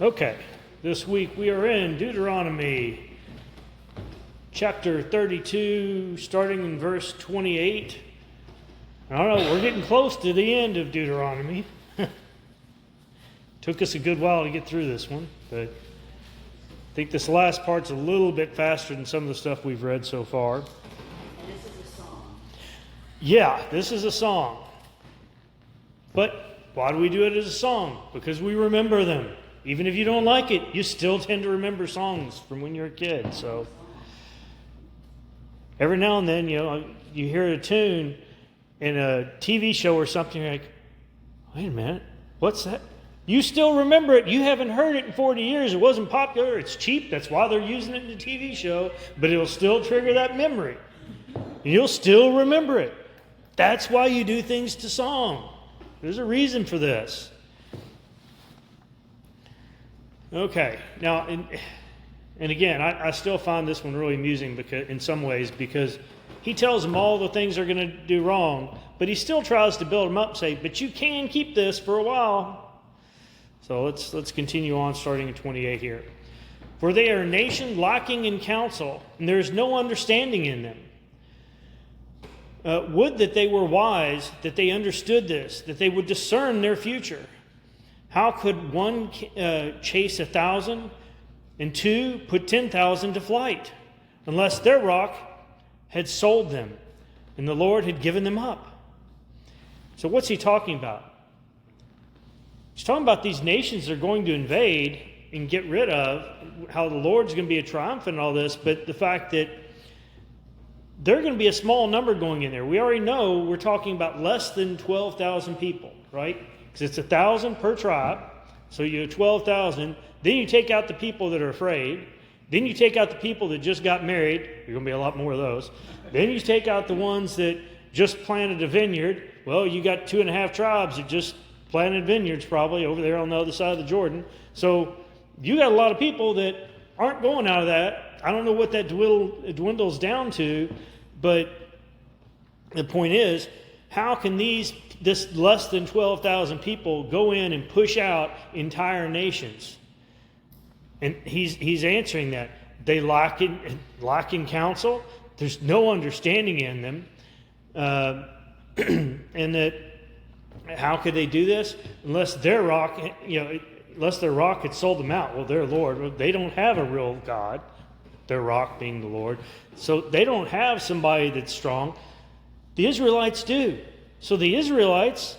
Okay, this week we are in Deuteronomy chapter 32, starting in verse 28. I don't know, we're getting close to the end of Deuteronomy. Took us a good while to get through this one, but I think this last part's a little bit faster than some of the stuff we've read so far. And this is a song. Yeah, this is a song. But why do we do it as a song? Because we remember them. Even if you don't like it, you still tend to remember songs from when you're a kid. So every now and then, you hear a tune in a TV show or something, you're like, wait a minute, what's that? You still remember it. You haven't heard it in 40 years. It wasn't popular. It's cheap. That's why they're using it in a TV show. But it'll still trigger that memory. You'll still remember it. That's why you do things to song. There's a reason for this. Okay. Now, and again, I still find this one really amusing in some ways because he tells them all the things they're going to do wrong, but he still tries to build them up and say, but you can keep this for a while. So let's continue on starting in 28 here. For they are a nation lacking in counsel, and there is no understanding in them. Would that they were wise, that they understood this, that they would discern their future. How could one chase 1,000, and two put 10,000 to flight, unless their rock had sold them, and the Lord had given them up? So what's he talking about? He's talking about these nations they're going to invade and get rid of, how the Lord's going to be a triumphant in all this, but the fact that they're going to be a small number going in there. We already know we're talking about less than 12,000 people, right? Because it's 1,000 per tribe, so you have 12,000. Then you take out the people that are afraid. Then you take out the people that just got married. There's going to be a lot more of those. Then you take out the ones that just planted a vineyard. Well, you got 2.5 tribes that just planted vineyards probably over there on the other side of the Jordan. So you got a lot of people that aren't going out of that. I don't know what that dwindles down to, but the point is, how can this less than 12,000 people go in and push out entire nations? And he's answering that. They lack in counsel. There's no understanding in them. And that how could they do this? Unless their rock had sold them out. Well, their Lord, they don't have a real God. Their rock being the Lord. So they don't have somebody that's strong. The Israelites do. So the Israelites,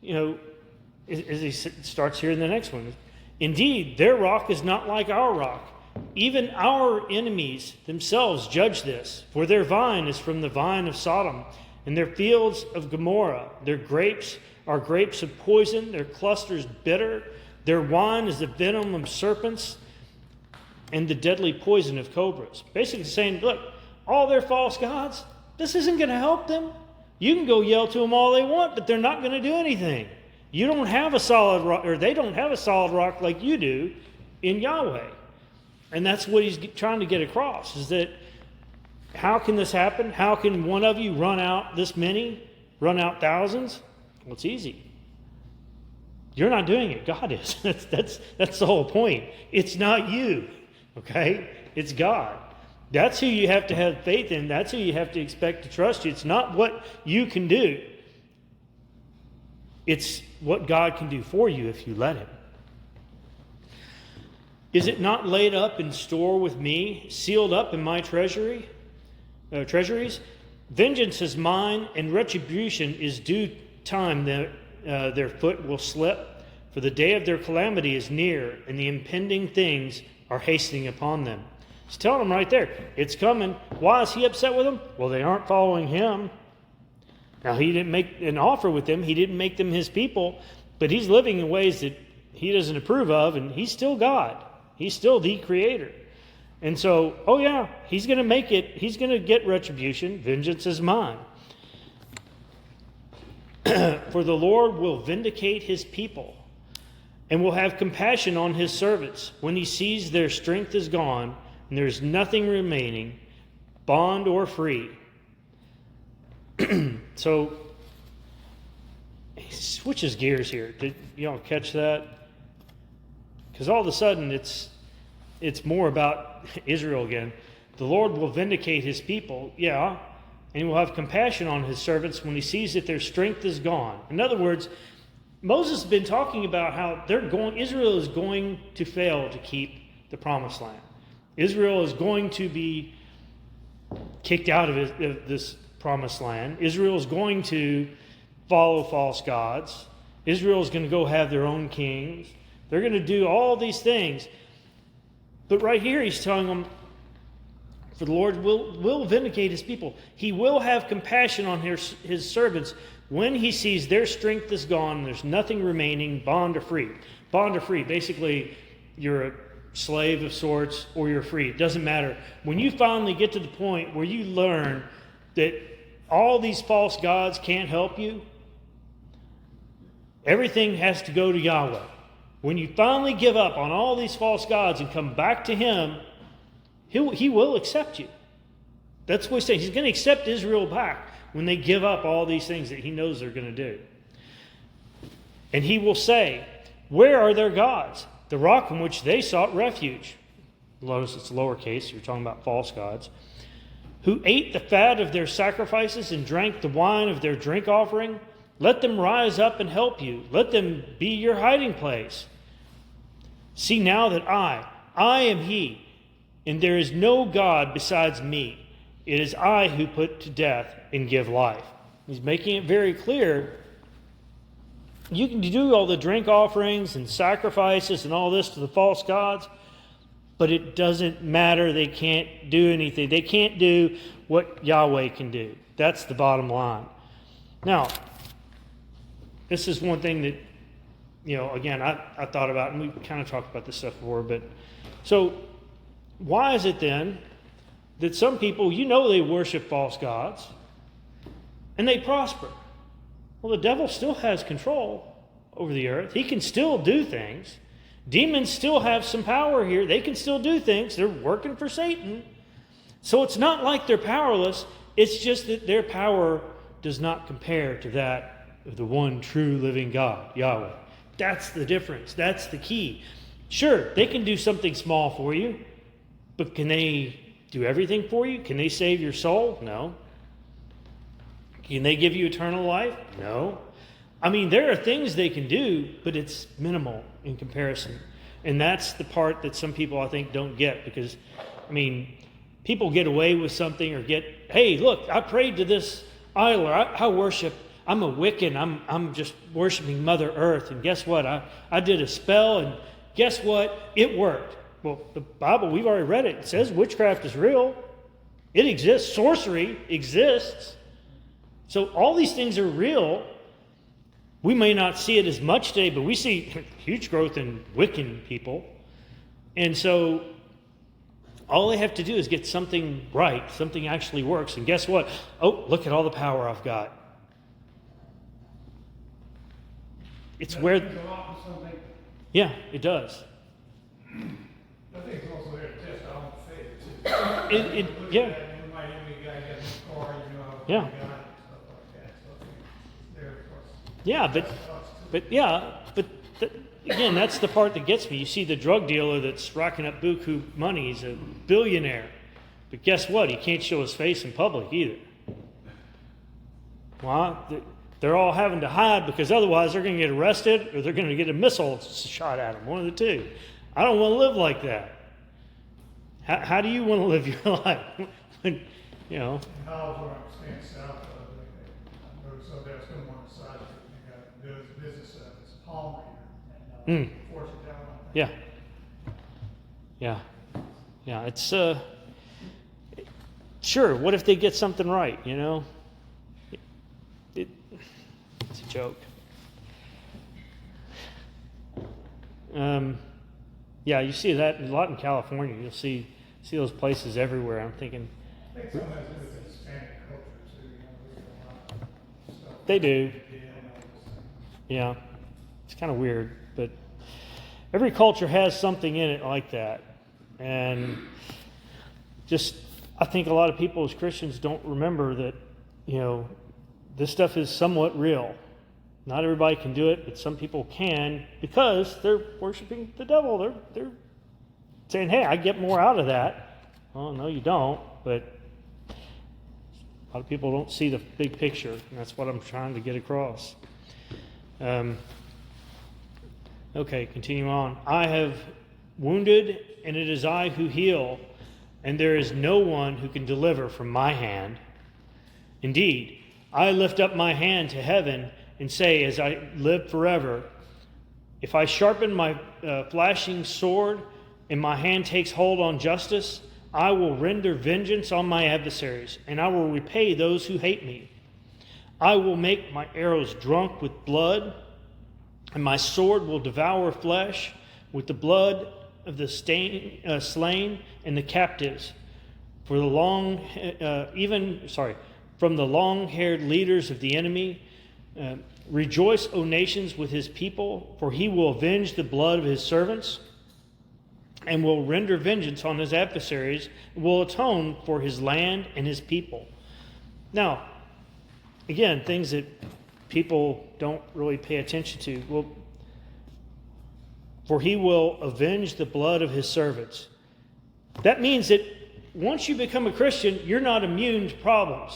as he starts here in the next one, indeed, their rock is not like our rock. Even our enemies themselves judge this. For their vine is from the vine of Sodom, and their fields of Gomorrah. Their grapes are grapes of poison, their clusters bitter. Their wine is the venom of serpents and the deadly poison of cobras. Basically saying, look, all their false gods, this isn't going to help them. You can go yell to them all they want, but they're not going to do anything. You don't have a solid rock, or they don't have a solid rock like you do in Yahweh. And that's what he's trying to get across, is that how can this happen? How can one of you run out this many, run out thousands? Well, it's easy. You're not doing it. God is. That's the whole point. It's not you, okay? It's God. That's who you have to have faith in. That's who you have to expect to trust you. It's not what you can do. It's what God can do for you if you let Him. Is it not laid up in store with me, sealed up in my treasuries? Vengeance is mine, and retribution is due time that their foot will slip. For the day of their calamity is near, and the impending things are hastening upon them. He's telling them right there, it's coming. Why is he upset with them? Well, they aren't following him. Now, he didn't make an offer with them. He didn't make them his people, but he's living in ways that he doesn't approve of, and he's still God. He's still the creator. And so, oh yeah, he's going to make it. He's going to get retribution. Vengeance is mine. For the Lord will vindicate his people and will have compassion on his servants when he sees their strength is gone and there's nothing remaining, bond or free. So he switches gears here. Did y'all catch that? Because all of a sudden it's more about Israel again. The Lord will vindicate his people, yeah, and he will have compassion on his servants when he sees that their strength is gone. In other words, Moses has been talking about how Israel is going to fail to keep the promised land. Israel is going to be kicked out of this promised land. Israel is going to follow false gods. Israel is going to go have their own kings. They're going to do all these things. But right here he's telling them, for the Lord will vindicate his people. He will have compassion on his servants when he sees their strength is gone, there's nothing remaining, bond or free. Bond or free, basically you're a slave of sorts or you're free. It doesn't matter. When you finally get to the point where you learn that all these false gods can't help you, everything has to go to Yahweh. When you finally give up on all these false gods and come back to him, he will accept you. That's what he's saying. He's going to accept Israel back when they give up all these things that he knows they're going to do. And he will say, where are their gods? The rock from which they sought refuge. Notice it's lowercase. You're talking about false gods. Who ate the fat of their sacrifices and drank the wine of their drink offering. Let them rise up and help you. Let them be your hiding place. See now that I am he, and there is no God besides me. It is I who put to death and give life. He's making it very clear. You can do all the drink offerings and sacrifices and all this to the false gods, but it doesn't matter. They can't do anything. They can't do what Yahweh can do. That's the bottom line. Now, this is one thing that, again, I thought about, and we kind of talked about this stuff before, but so why is it then that some people, they worship false gods, and they prosper? Well, the devil still has control over the earth. He can still do things. Demons still have some power here. They can still do things. They're working for Satan. So it's not like they're powerless. It's just that their power does not compare to that of the one true living God, Yahweh. That's the difference. That's the key. Sure, they can do something small for you, but can they do everything for you? Can they save your soul? No. Can they give you eternal life? No. I mean, there are things they can do, but it's minimal in comparison. And that's the part that some people, I think, don't get, because, people get away with something or hey, look, I prayed to this idol, or I worship, I'm a Wiccan, I'm just worshiping Mother Earth, and guess what? I did a spell, and guess what? It worked. Well, the Bible, we've already read it. It says witchcraft is real. It exists. Sorcery exists. So all these things are real. We may not see it as much today, but we see huge growth in Wiccan people. And so all they have to do is get something right, something actually works. And guess what? Oh, look at all the power I've got. It's where... Yeah, it does. I think it's also there to test our own faith, too. Yeah. You might have a guy got his car, how Yeah. God and stuff like that. So I think it's there for us. Yeah, again, that's the part that gets me. You see the drug dealer that's racking up buku money. He's a billionaire. But guess what? He can't show his face in public either. Well, they're all having to hide because otherwise they're going to get arrested or they're going to get a missile shot at them. One of the two. I don't want to live like that. How do you want to live your life? And how where I'm staying south of, I noticed so there's still one side of it. They got business it's Palmer here. Force it down on Yeah. Yeah, it's sure, what if they get something right, It's a joke. Yeah, you see that a lot in California. You'll see those places everywhere. I'm thinking I think some of that is with Hispanic culture too, there's a lot of stuff. they do. Yeah, Yeah, it's kind of weird, but every culture has something in it like that. And just, I think a lot of people as Christians don't remember that, this stuff is somewhat real. Not everybody can do it, but some people can because they're worshiping the devil. They're saying, hey, I get more out of that. Well, no, you don't, but a lot of people don't see the big picture, and that's what I'm trying to get across. Okay, continue on. I have wounded, and it is I who heal, and there is no one who can deliver from my hand. Indeed, I lift up my hand to heaven and say, as I live forever, if I sharpen my flashing sword and my hand takes hold on justice, I will render vengeance on my adversaries, and I will repay those who hate me. I will make my arrows drunk with blood, and my sword will devour flesh with the blood of the slain and the captives. For the from the long-haired leaders of the enemy, rejoice, O nations, with his people, for he will avenge the blood of his servants, and will render vengeance on his adversaries, and will atone for his land and his people. Now, again, things that people don't really pay attention to. Well, for he will avenge the blood of his servants. That means that once you become a Christian, you're not immune to problems.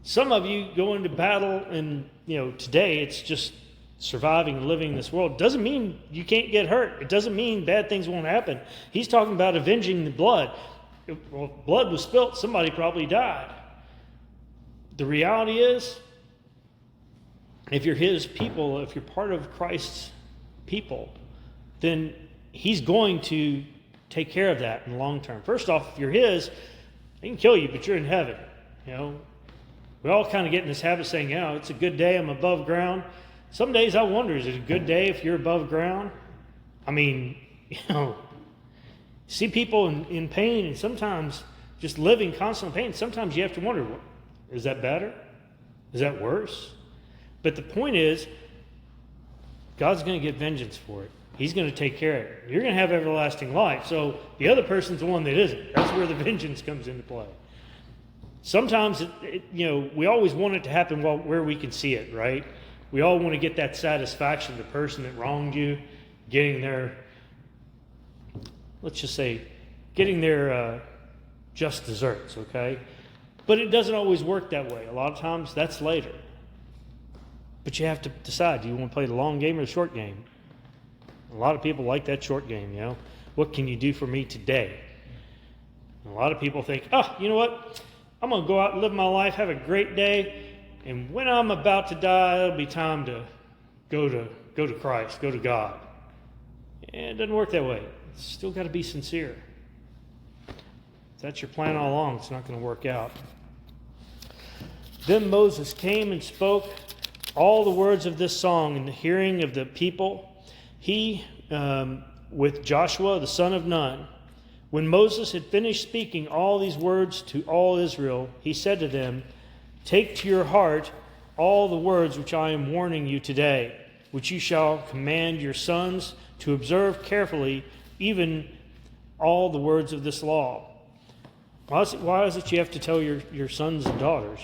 Some of you go into battle, and today it's just surviving and living in this world. Doesn't mean you can't get hurt. It doesn't mean bad things won't happen. He's talking about avenging the blood. Well, blood was spilt, somebody probably died. The reality is, if you're his people, if you're part of Christ's people, then he's going to take care of that in the long term. First off, if you're his, he can kill you, but you're in heaven. We all kind of get in this habit of saying, it's a good day, I'm above ground. Some days I wonder, is it a good day if you're above ground? I mean, see people in pain, and sometimes just living constant pain. Sometimes you have to wonder, is that better? Is that worse? But the point is, God's going to get vengeance for it. He's going to take care of it. You're going to have everlasting life. So the other person's the one that isn't. That's where the vengeance comes into play. Sometimes, we always want it to happen where we can see it, right? We all want to get that satisfaction, the person that wronged you, getting their just desserts, okay? But it doesn't always work that way. A lot of times, that's later. But you have to decide, do you want to play the long game or the short game? A lot of people like that short game, What can you do for me today? And a lot of people think, you know what? I'm going to go out and live my life, have a great day, and when I'm about to die, it'll be time to go to Christ, go to God. And it doesn't work that way. It's still got to be sincere. If that's your plan all along, it's not going to work out. Then Moses came and spoke all the words of this song in the hearing of the people. He, with Joshua, the son of Nun. When Moses had finished speaking all these words to all Israel, he said to them, take to your heart all the words which I am warning you today, which you shall command your sons to observe carefully, even all the words of this law. Why is it you have to tell your sons and daughters,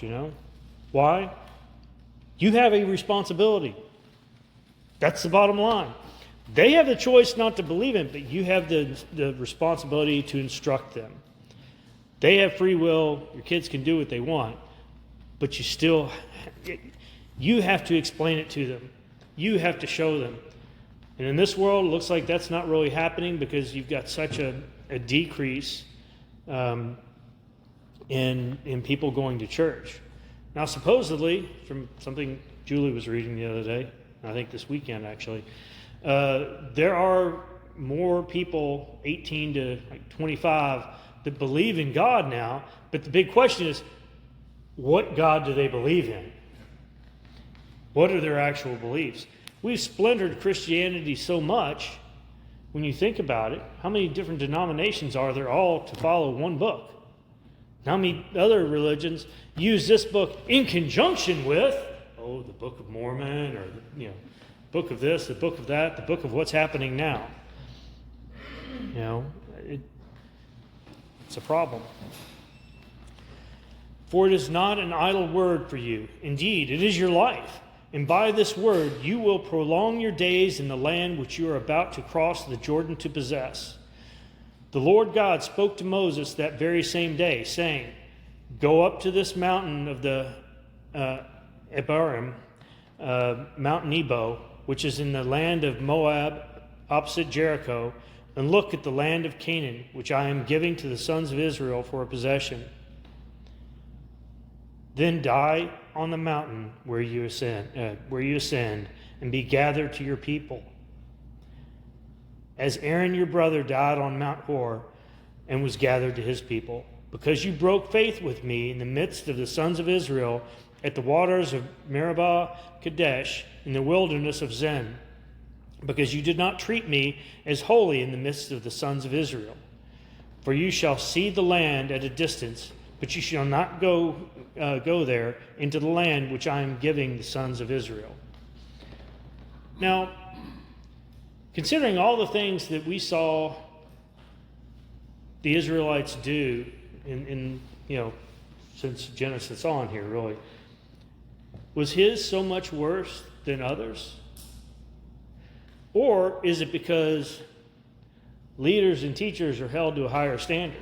Why? You have a responsibility. That's the bottom line. They have the choice not to believe him, but you have the responsibility to instruct them. They have free will. Your kids can do what they want, but you have to explain it to them. You have to show them. And in this world, it looks like that's not really happening because you've got such a decrease in people going to church. Now, supposedly, from something Julie was reading the other day, I think this weekend actually, there are more people 18 to 25 that believe in God now, but the big question is, what God do they believe in? What are their actual beliefs? We've splintered Christianity so much, when you think about it, how many different denominations are there all to follow one book? How many other religions use this book in conjunction with, the Book of Mormon, or, book of this, the book of that, the book of what's happening now. It's a problem. For it is not an idle word for you. Indeed, it is your life. and by this word you will prolong your days in the land which you are about to cross the Jordan to possess. The Lord God spoke to Moses that very same day, saying, Go up to this mountain of the Abarim, Mount Nebo, which is in the land of Moab, opposite Jericho, and look at the land of Canaan, which I am giving to the sons of Israel for a possession. Then die on the mountain where you ascend, and be gathered to your people. As Aaron your brother died on Mount Hor and was gathered to his people, because you broke faith with me in the midst of the sons of Israel at the waters of Meribah Kadesh in the wilderness of Zin, because you did not treat me as holy in the midst of the sons of Israel. For you shall see the land at a distance, but you shall not go there into the land which I am giving the sons of Israel. Now, considering all the things that we saw the Israelites do in since Genesis on here, really, was his so much worse than others? Or is it because leaders and teachers are held to a higher standard?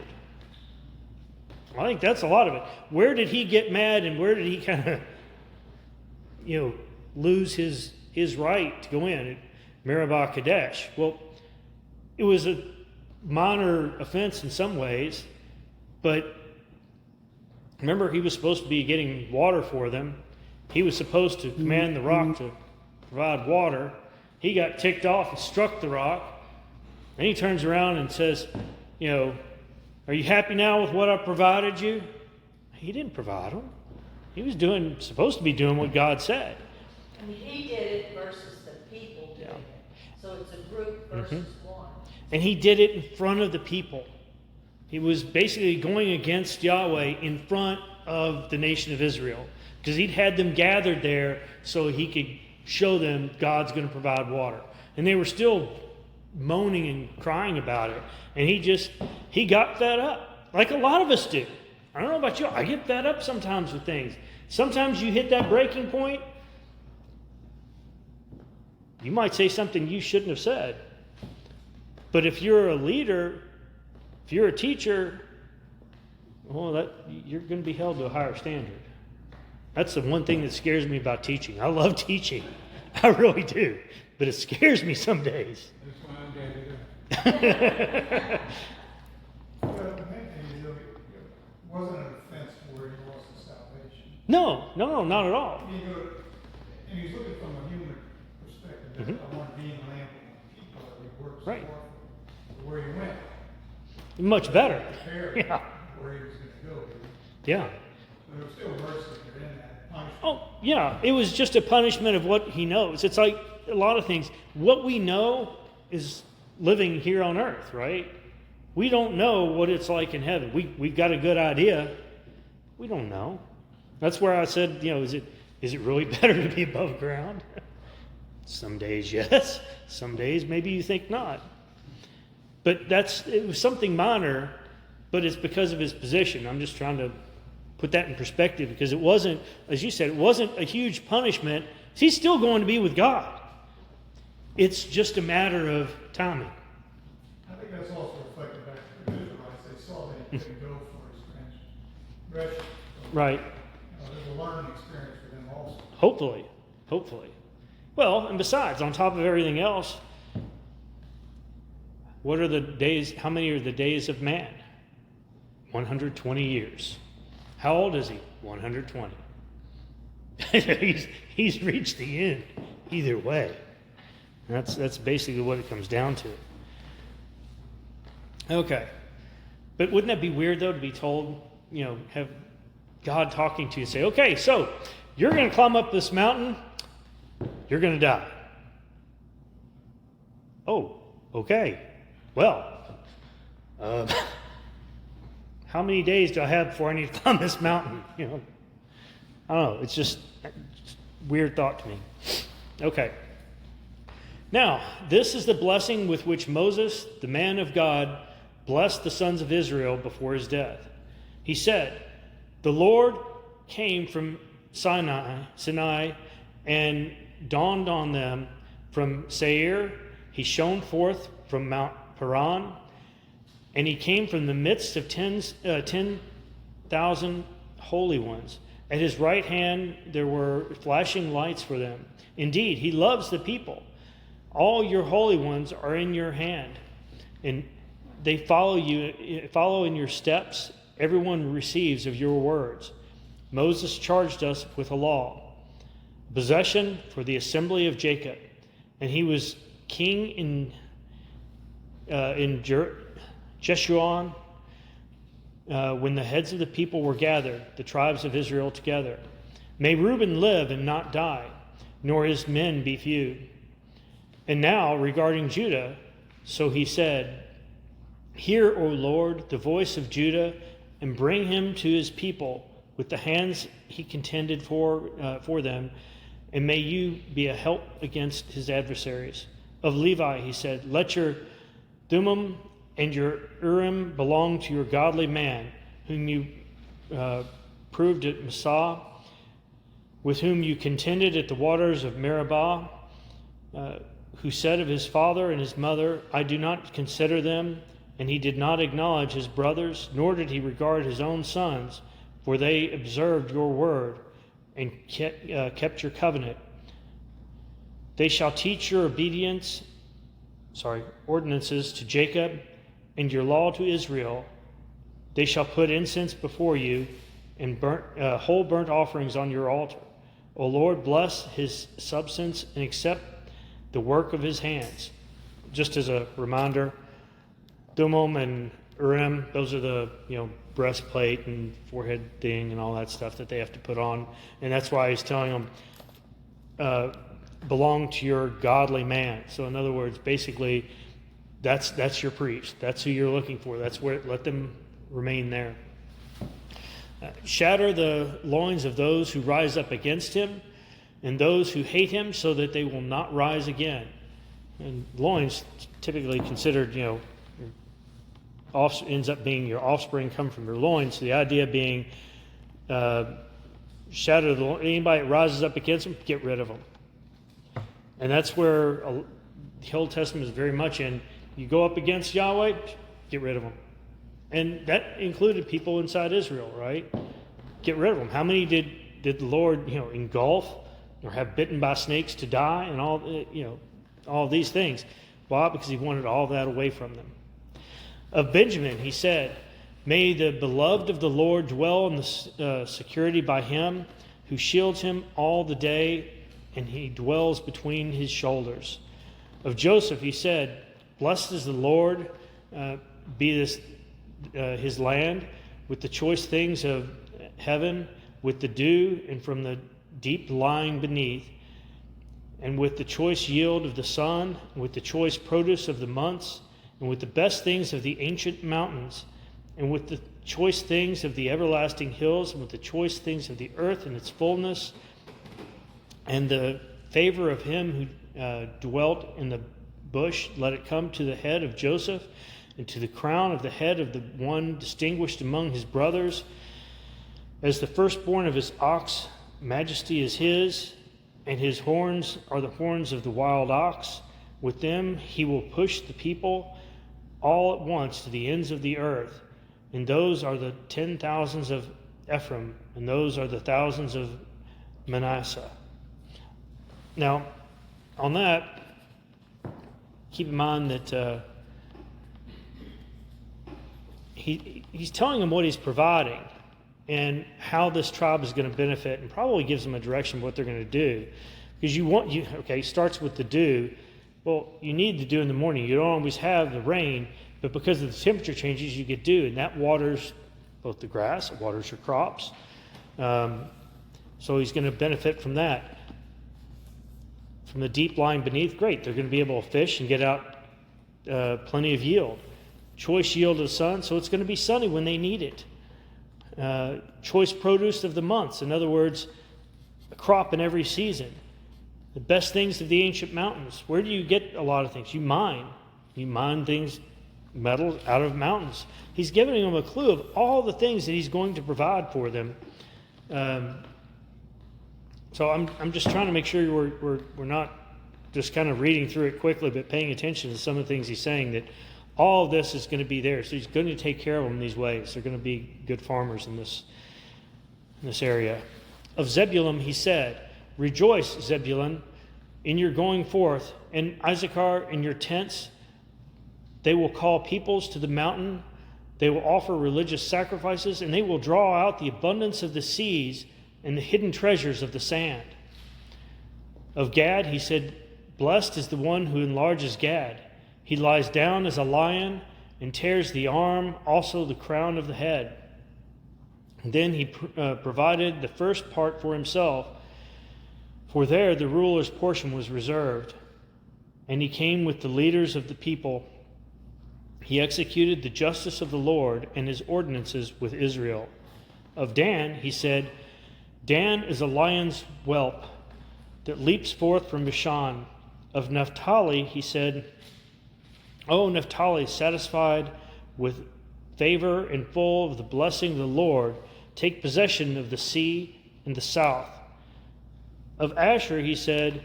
I think that's a lot of it. Where did he get mad, and where did he kind of, lose his right to go in? Meribah Kadesh. Well, it was a minor offense in some ways, but remember, he was supposed to be getting water for them. He was supposed to command the rock to provide water. He got ticked off and struck the rock. Then he turns around and says, are you happy now with what I provided you? He didn't provide them. He was supposed to be doing what God said. I mean, he did it versus the people doing it. So it's a group versus one. And he did it in front of the people. He was basically going against Yahweh in front of the nation of Israel, because he'd had them gathered there so he could show them God's going to provide water. And they were still moaning and crying about it. And he got fed up, like a lot of us do. I don't know about you. I get fed up sometimes with things. Sometimes you hit that breaking point. You might say something you shouldn't have said. But if you're a leader, if you're a teacher, you're going to be held to a higher standard. That's the one thing that scares me about teaching. I love teaching. I really do. But it scares me some days. That's why I'm dead. Well, the main thing is, it wasn't an offense where he lost his salvation. No, not at all. And he's looking from a human perspective. I want to be in the land of people that we work so hard for. Where he went. Much better. Yeah. Where he was going to go. Yeah. But it was still worse than in that punishment. Oh, yeah. It was just a punishment of what he knows. It's like a lot of things. What we know is living here on earth, right? We don't know what it's like in heaven. We've got a good idea. We don't know. That's where I said, is it really better to be above ground? Some days, yes. Some days, maybe you think not. But it was something minor, but it's because of his position. I'm just trying to put that in perspective, because it wasn't, as you said, it wasn't a huge punishment. He's still going to be with God. It's just a matter of timing. I think that's also reflected back to the Israelites. They saw that he couldn't go for his transgression. Right. There's a learning experience for them also. Hopefully. Well, and besides, on top of everything else, what are the days? How many are the days of man? 120 years. How old is he? 120. he's reached the end either way. That's basically what it comes down to. Okay. But wouldn't that be weird, though, to be told, have God talking to you and say, okay, so you're going to climb up this mountain, you're going to die. Oh, okay. Well, how many days do I have before I need to climb this mountain? I don't know. It's just weird thought to me. Okay. Now, this is the blessing with which Moses, the man of God, blessed the sons of Israel before his death. He said, "The Lord came from Sinai and dawned on them from Seir. He shone forth from Mount Paran, and he came from the midst of 10,000 holy ones. At his right hand there were flashing lights for them. Indeed, he loves the people. All your holy ones are in your hand, and they follow in your steps. Everyone receives of your words. Moses charged us with a law, possession for the assembly of Jacob, and he was king in Jeshurun when the heads of the people were gathered, the tribes of Israel together. May Reuben live and not die, nor his men be few. And now regarding Judah, so he said, Hear, O Lord, the voice of Judah, and bring him to his people with the hands he contended for them, and may you be a help against his adversaries. Of Levi, he said, Let your Thummim and your Urim belong to your godly man, whom you proved at Massah, with whom you contended at the waters of Meribah, who said of his father and his mother, I do not consider them. And he did not acknowledge his brothers, nor did he regard his own sons, for they observed your word and kept your covenant. They shall teach your ordinances to Jacob, and your law to Israel. They shall put incense before you, and whole burnt offerings on your altar. O Lord, bless his substance and accept the work of his hands. Just as a reminder, Thummim and Urim, those are the breastplate and forehead thing and all that stuff that they have to put on. And that's why he's telling them, belong to your godly man. So in other words, basically, that's your priest. That's who you're looking for. That's where, let them remain there. Shatter the loins of those who rise up against him, and those who hate him, so that they will not rise again. And loins typically considered, ends up being your offspring come from your loins. So the idea being, shatter anybody that rises up against them, get rid of them. And that's where the Old Testament is very much in. You go up against Yahweh, get rid of them. And that included people inside Israel, right? Get rid of them. How many did the Lord, engulf or have bitten by snakes to die and all these things? Why? Because he wanted all that away from them. Of Benjamin, he said, May the beloved of the Lord dwell in the security by him who shields him all the day, and he dwells between his shoulders. Of Joseph, he said, Blessed is the Lord, be this his land, with the choice things of heaven, with the dew, and from the deep lying beneath, and with the choice yield of the sun, and with the choice produce of the months, and with the best things of the ancient mountains, and with the choice things of the everlasting hills, and with the choice things of the earth and its fullness, and the favor of him who dwelt in the bush, let it come to the head of Joseph, and to the crown of the head of the one distinguished among his brothers. As the firstborn of his ox, majesty is his, and his horns are the horns of the wild ox. With them he will push the people all at once to the ends of the earth. And those are the 10,000s of Ephraim, and those are the thousands of Manasseh. Now, on that, keep in mind that he's telling them what he's providing and how this tribe is going to benefit, and probably gives them a direction of what they're going to do. Because he starts with the dew. Well, you need the dew in the morning. You don't always have the rain, but because of the temperature changes, you get dew, and that waters both the grass, it waters your crops. So he's going to benefit from that. From the deep lying beneath, great. They're going to be able to fish and get out plenty of yield. Choice yield of the sun, so it's going to be sunny when they need it. Choice produce of the months, in other words, a crop in every season. The best things of the ancient mountains. Where do you get a lot of things? You mine. You mine things, metals out of mountains. He's giving them a clue of all the things that he's going to provide for them So I'm just trying to make sure we're not just kind of reading through it quickly, but paying attention to some of the things he's saying, that all of this is going to be there. So he's going to take care of them in these ways. They're going to be good farmers in this area. Of Zebulun he said, "Rejoice, Zebulun, in your going forth, and Issachar in your tents. They will call peoples to the mountain. They will offer religious sacrifices, and they will draw out the abundance of the seas and the hidden treasures of the sand." Of Gad he said, "Blessed is the one who enlarges Gad. He lies down as a lion and tears the arm, also the crown of the head." And then he provided the first part for himself, for there the ruler's portion was reserved. And he came with the leaders of the people. He executed the justice of the Lord and his ordinances with Israel. Of Dan he said, "Dan is a lion's whelp that leaps forth from Bashan." Of Naphtali he said, "O Naphtali, satisfied with favor and full of the blessing of the Lord, take possession of the sea and the south." Of Asher he said,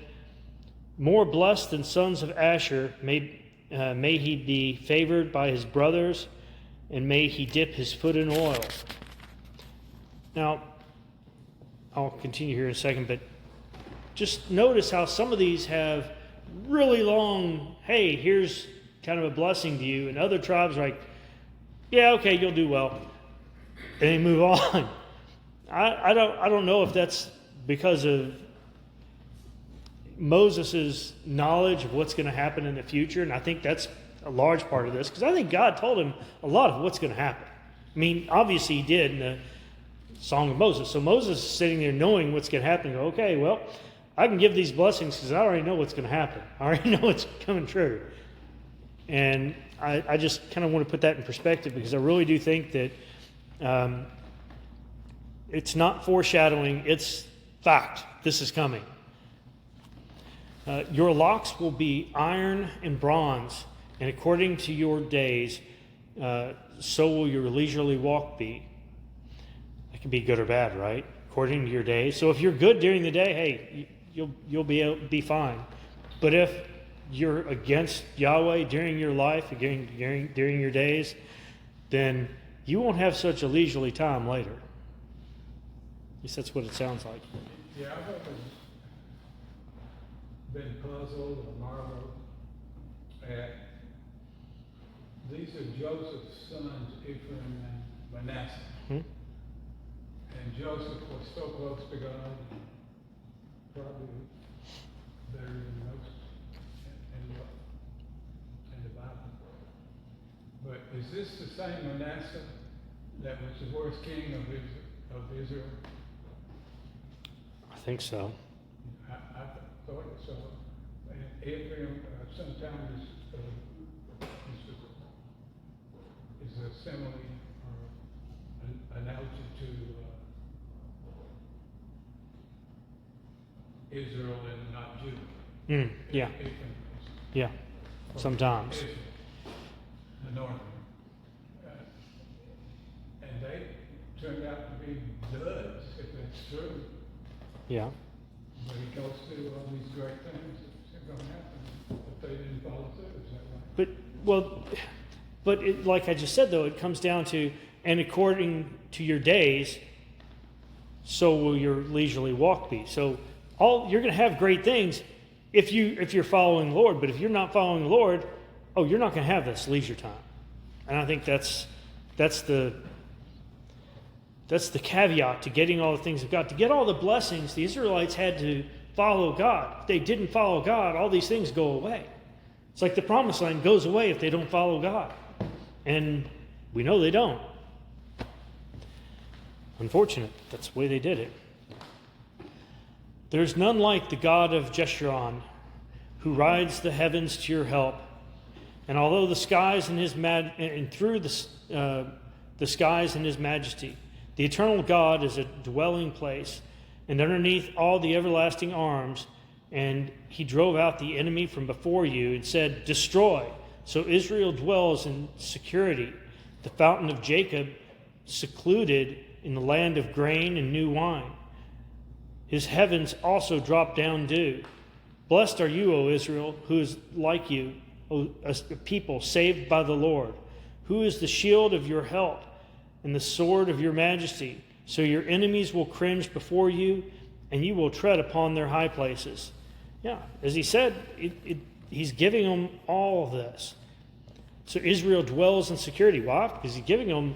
"More blessed than sons of Asher, may he be favored by his brothers, and may he dip his foot in oil." Now, I'll continue here in a second, but just notice how some of these have really long, "Hey, here's kind of a blessing to you," and other tribes are like, "Yeah, okay, you'll do well," and they move on. I don't know if that's because of Moses' knowledge of what's going to happen in the future, and I think that's a large part of this, because I think God told him a lot of what's going to happen. I mean, obviously he did in the Song of Moses. So Moses is sitting there knowing what's going to happen. Go, okay, well, I can give these blessings because I already know what's going to happen. I already know what's coming true. And I just kind of want to put that in perspective, because I really do think that it's not foreshadowing, it's fact. This is coming. Your locks will be iron and bronze, and according to your days, so will your leisurely walk be. That can be good or bad, right? According to your days. So if you're good during the day, hey, you'll be fine. But if you're against Yahweh during your life, during your days, then you won't have such a leisurely time later. At least that's what it sounds like. Yeah, I've always been puzzled or marveled at, these are Joseph's sons, Ephraim and Manasseh. Hmm? And Joseph was so close to God, probably better than most in the Bible. But is this the same Manasseh that was the worst king of Israel? I think so. I thought so. And Ephraim sometimes is a simile or an analogy to Israel and not Judah. Yeah. Ephraim Yeah. Sometimes. Israel, the northern. And they turned out to be duds, if that's true. Yeah. But he goes through all these great things that are going to happen if they didn't follow through. Is that right? But like I just said, though, it comes down to, and according to your days, so will your leisurely walk be. So you're going to have great things if you're following the Lord. But if you're not following the Lord, you're not going to have this leisure time. And I think that's the caveat to getting all the things of God. To get all the blessings, the Israelites had to follow God. If they didn't follow God, all these things go away. It's like the promised land goes away if they don't follow God. And we know they don't. Unfortunate. That's the way they did it. There's none like the God of Jeshurun, who rides the heavens to your help. And although the skies in his and through the skies in his majesty, the eternal God is a dwelling place, and underneath all the everlasting arms, and he drove out the enemy from before you and said, "Destroy." So Israel dwells in security, the fountain of Jacob secluded in the land of grain and new wine. His heavens also drop down dew. Blessed are you, O Israel, who is like you, a people saved by the Lord, who is the shield of your help and the sword of your majesty. So your enemies will cringe before you, and you will tread upon their high places. Yeah, as he said, he's giving them all of this. So Israel dwells in security. Why? Because he's giving them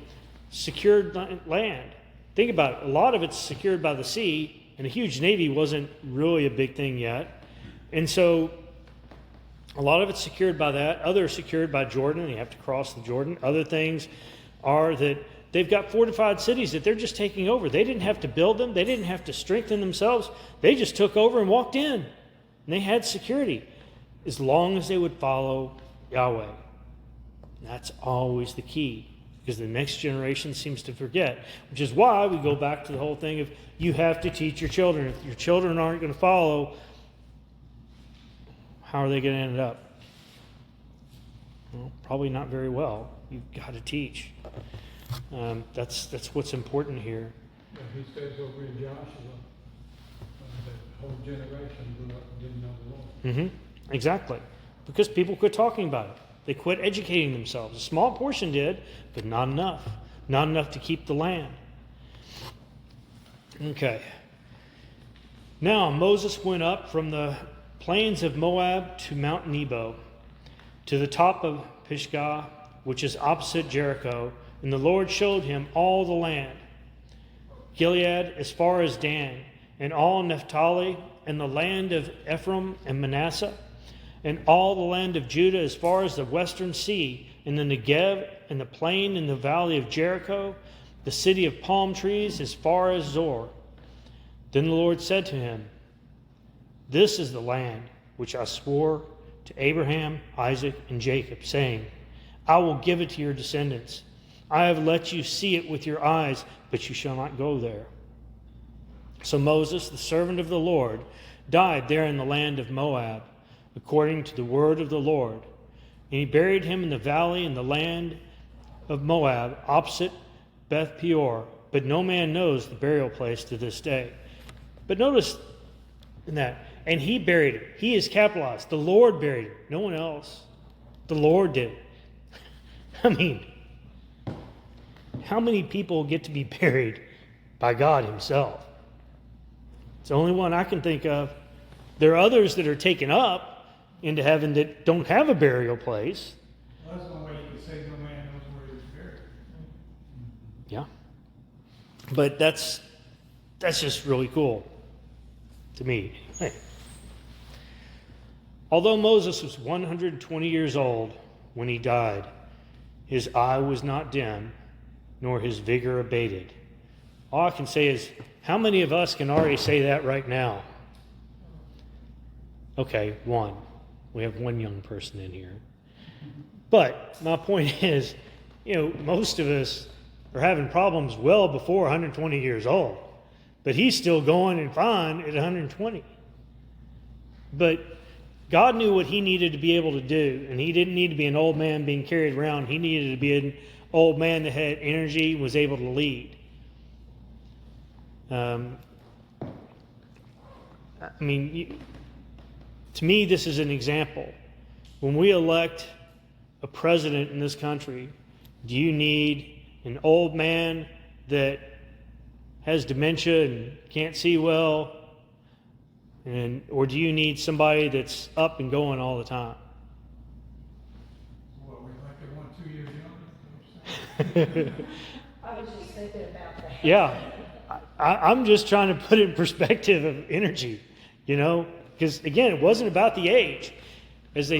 secured land. Think about it. A lot of it's secured by the sea, and a huge navy wasn't really a big thing yet. And so a lot of it's secured by that. Others secured by Jordan. You have to cross the Jordan. Other things are that they've got fortified cities that they're just taking over. They didn't have to build them. They didn't have to strengthen themselves. They just took over and walked in. And they had security as long as they would follow Yahweh. And that's always the key, because the next generation seems to forget, which is why we go back to the whole thing of you have to teach your children. If your children aren't going to follow, how are they going to end up? Well, probably not very well. You've got to teach. That's what's important here. Yeah, he says over in Joshua, the whole generation grew up and didn't know the Lord. Mm-hmm. Exactly. Because people quit talking about it. They quit educating themselves. A small portion did, but not enough. Not enough to keep the land. Okay. Now Moses went up from the plains of Moab to Mount Nebo, to the top of Pisgah, which is opposite Jericho, and the Lord showed him all the land, Gilead as far as Dan, and all Naphtali, and the land of Ephraim and Manasseh, and all the land of Judah as far as the western sea, and the Negev, and the plain in the valley of Jericho, the city of palm trees as far as Zor. Then the Lord said to him, This is the land which I swore to Abraham, Isaac, and Jacob, saying, I will give it to your descendants. I have let you see it with your eyes, but you shall not go there. So Moses, the servant of the Lord, died there in the land of Moab, according to the word of the Lord. And he buried him in the valley in the land of Moab, opposite Beth Peor. But no man knows the burial place to this day. But notice in that, and he buried him. He is capitalized. The Lord buried him. No one else. The Lord did. I mean, how many people get to be buried by God himself? It's the only one I can think of. There are others that are taken up into heaven that don't have a burial place. Well, that's one way you could say no man knows where he was buried. Yeah. But that's just really cool to me. Hey. Although Moses was 120 years old when he died, his eye was not dim, nor his vigor abated. All I can say is, how many of us can already say that right now? Okay, one. We have one young person in here. But my point is, most of us are having problems well before 120 years old. But he's still going and fine at 120. But God knew what he needed to be able to do, and he didn't need to be an old man being carried around. He needed to be an old man that had energy, was able to lead. To me, this is an example. When we elect a president in this country, do you need an old man that has dementia and can't see well? Or do you need somebody that's up and going all the time? What, we elected one 2 years younger? I was just thinking about that. Yeah. I'm just trying to put it in perspective of energy, Because, again, it wasn't about the age. As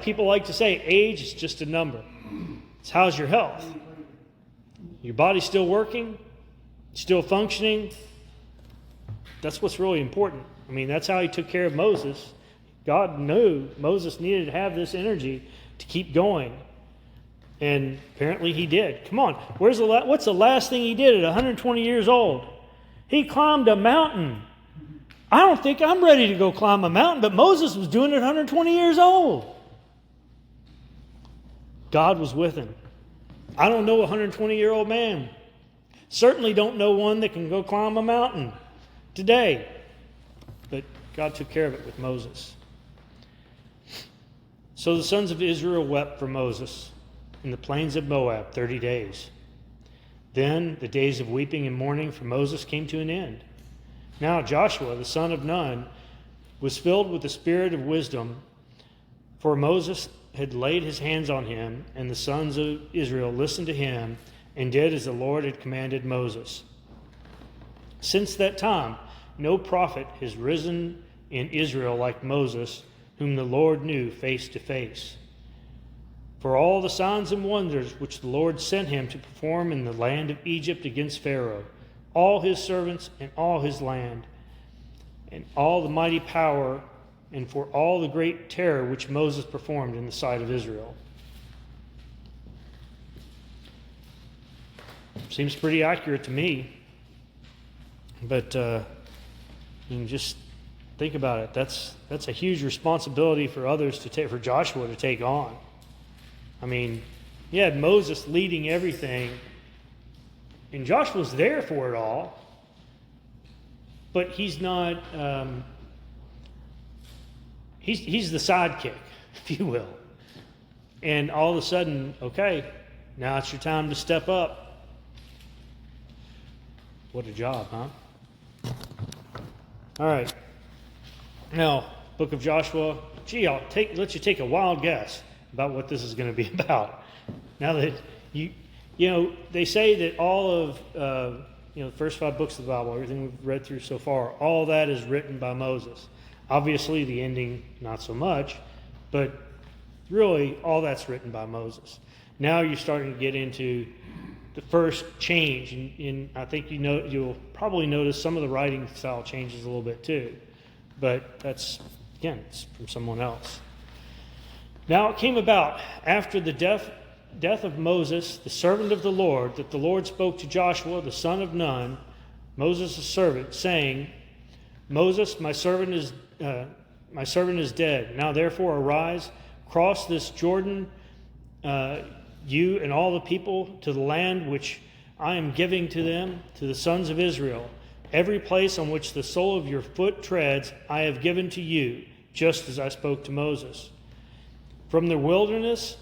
people like to say, age is just a number. It's how's your health? Your body's still working? Still functioning? That's what's really important. That's how he took care of Moses. God knew Moses needed to have this energy to keep going. And apparently he did. Come on, what's the last thing he did at 120 years old? He climbed a mountain. I don't think I'm ready to go climb a mountain, but Moses was doing it at 120 years old. God was with him. I don't know a 120-year-old man. Certainly don't know one that can go climb a mountain today. but God took care of it with Moses. So the sons of Israel wept for Moses in the plains of Moab 30 days. Then the days of weeping and mourning for Moses came to an end. Now Joshua, the son of Nun, was filled with the spirit of wisdom, for Moses had laid his hands on him, and the sons of Israel listened to him and did as the Lord had commanded Moses. Since that time, no prophet has risen in Israel like Moses, whom the Lord knew face to face. For all the signs and wonders which the Lord sent him to perform in the land of Egypt against Pharaoh, all his servants and all his land, and all the mighty power, and for all the great terror which Moses performed in the sight of Israel. Seems pretty accurate to me. But you can just think about it. That's a huge responsibility for others to take, for Joshua to take on. I mean, you had Moses leading everything, and Joshua's there for it all, but he's not. He's the sidekick, if you will. And all of a sudden, okay, now it's your time to step up. What a job, huh? All right. Now, book of Joshua. Gee, let you take a wild guess about what this is going to be about. Now that you know, they say that all of the first 5 books of the Bible, everything we've read through so far, all that is written by Moses. Obviously, the ending not so much, but really all that's written by Moses. Now you're starting to get into the first change, and I think you'll probably notice some of the writing style changes a little bit too. But that's, again, it's from someone else. Now it came about after the death of Moses, the servant of the Lord, that the Lord spoke to Joshua, the son of Nun, Moses' servant, saying, Moses, my servant is dead. Now therefore arise, cross this Jordan, you and all the people, to the land which I am giving to them, to the sons of Israel. Every place on which the sole of your foot treads, I have given to you, just as I spoke to Moses. From the wilderness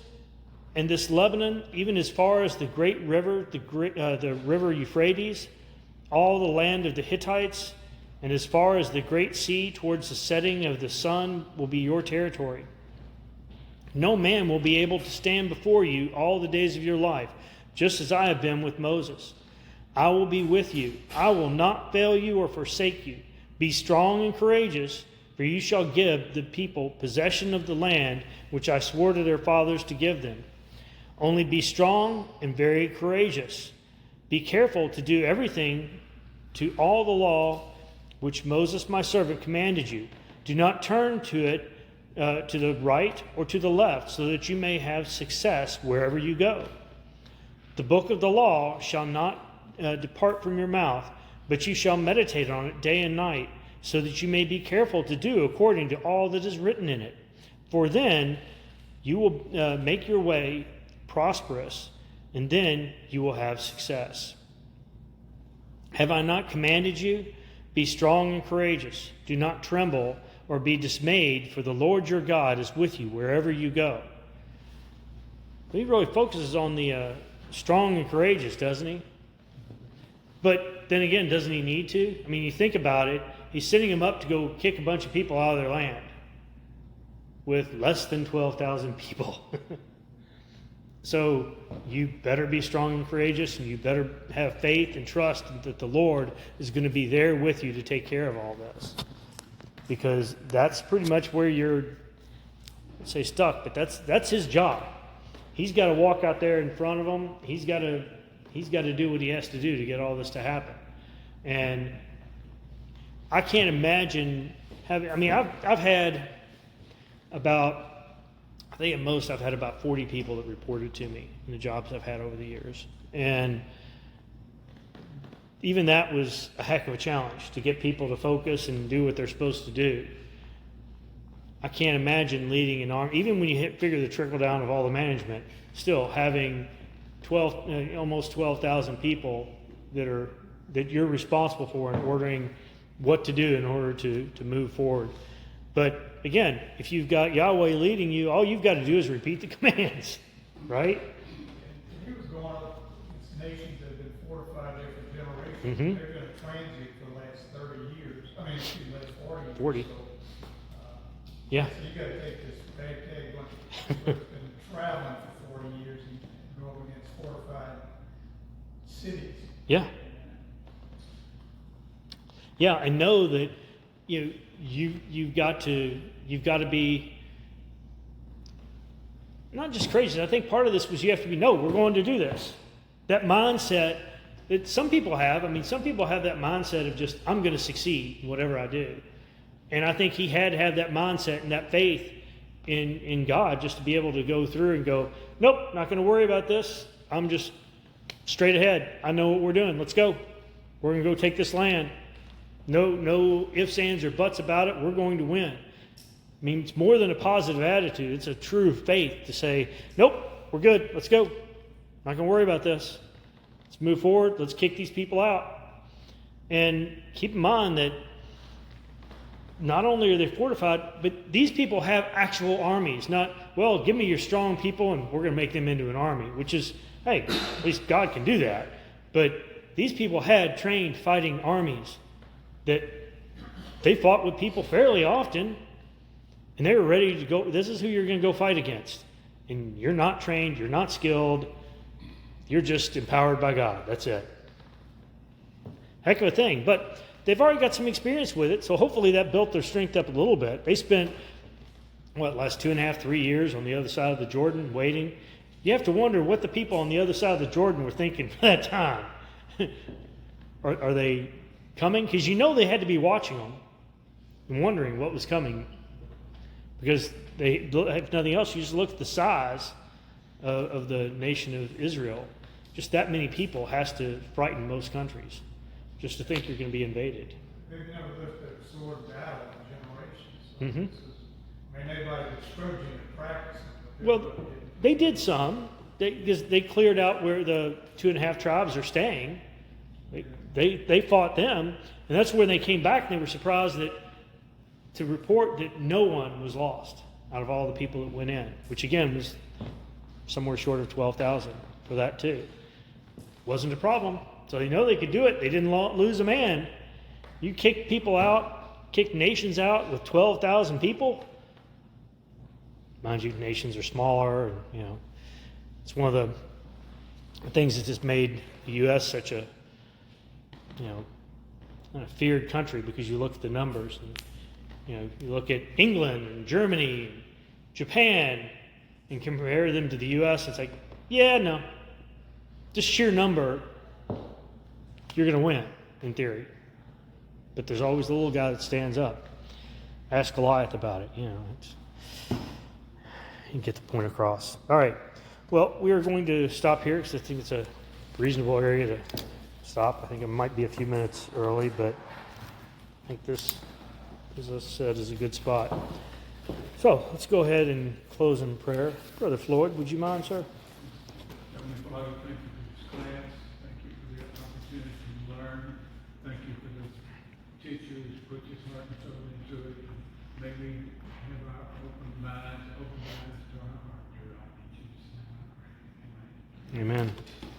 and this Lebanon, even as far as the great river, the river Euphrates, all the land of the Hittites, and as far as the great sea towards the setting of the sun will be your territory. No man will be able to stand before you all the days of your life, just as I have been with Moses. I will be with you. I will not fail you or forsake you. Be strong and courageous, for you shall give the people possession of the land which I swore to their fathers to give them. Only be strong and very courageous. Be careful to do everything to all the law which Moses my servant commanded you. Do not turn to it to the right or to the left, so that you may have success wherever you go. The book of the law shall not depart from your mouth, but you shall meditate on it day and night, so that you may be careful to do according to all that is written in it. For then you will make your way prosperous, and then you will have success. Have I not commanded you? Be strong and courageous. Do not tremble or be dismayed, for the Lord your God is with you wherever you go. He really focuses on the strong and courageous, doesn't he? But then again, doesn't he need to? I mean, you think about it, he's sending them up to go kick a bunch of people out of their land with less than 12,000 people. So you better be strong and courageous, and you better have faith and trust that the Lord is going to be there with you to take care of all this. Because that's pretty much where you're, let's say, stuck, but that's his job. He's got to walk out there in front of them. He's got to do what he has to do to get all this to happen. And I can't imagine having, I mean, I've had about, I think at most I've had about 40 people that reported to me in the jobs I've had over the years. And even that was a heck of a challenge to get people to focus and do what they're supposed to do. I can't imagine leading an army, even when you figure the trickle down of all the management, still having almost 12,000 people that you're responsible for and ordering what to do in order to move forward. But again, if you've got Yahweh leading you, all you've got to do is repeat the commands, right? He was going up, it's nations that have been fortified there for generations. Mhm. They're going to transit for the last 30 years. I mean, excuse me, last 40 years. 40. So, Yeah. so you got to take this bag bunch of people that's been traveling for 40 years and go up against fortified cities. Yeah. Yeah, I know that you've got to be not just crazy. I think part of this was you have to be, no, we're going to do this. That mindset that some people have. I mean, some people have that mindset of just, I'm going to succeed in whatever I do. And I think he had to have that mindset and that faith in God just to be able to go through and go, nope, not going to worry about this. I'm just straight ahead. I know what we're doing. Let's go. We're going to go take this land. No ifs, ands, or buts about it. We're going to win. I mean, it's more than a positive attitude. It's a true faith to say, nope, we're good. Let's go. Not going to worry about this. Let's move forward. Let's kick these people out. And keep in mind that not only are they fortified, but these people have actual armies. Not, well, give me your strong people and we're going to make them into an army, which is, hey, at least God can do that. But these people had trained fighting armies that they fought with people fairly often, and they were ready to go. This is who you're going to go fight against. And you're not trained, you're not skilled, you're just empowered by God. That's it. Heck of a thing. But they've already got some experience with it, so hopefully that built their strength up a little bit. They spent, last 2.5, 3 years on the other side of the Jordan waiting. You have to wonder what the people on the other side of the Jordan were thinking for that time. Are they coming? Because they had to be watching them and wondering what was coming. Because they, if nothing else, you just look at the size of the nation of Israel. Just that many people has to frighten most countries, just to think you're going to be invaded. They've never lifted a sword in battle in generations. So Mm-hmm. this is, I mean, everybody was trudging and practicing. Well, they did some. Because they cleared out where the 2.5 tribes are staying. They fought them, and that's when they came back and they were surprised to report that no one was lost out of all the people that went in, which again was somewhere short of 12,000 for that too. Wasn't a problem. So they know they could do it. They didn't lose a man. You kick people out, kick nations out with 12,000 people. Mind you, nations are smaller, and it's one of the things that just made the U.S. such a kind of feared country, because you look at the numbers, and you look at England and Germany and Japan and compare them to the U.S. It's like, yeah, no, just sheer number, you're going to win in theory, but there's always the little guy that stands up. Ask Goliath about it. You get the point across. All right. Well, we are going to stop here because I think it's a reasonable area to stop. I think it might be a few minutes early, but I think this, as I said, is a good spot. So let's go ahead and close in prayer. Brother Floyd, would you mind, sir? Heavenly Father, thank you for this class. Thank you for the opportunity to learn. Thank you for the teacher who's put his heart and soul into it. May we have our open minds to our heart. In Jesus' name I pray. Amen. Amen.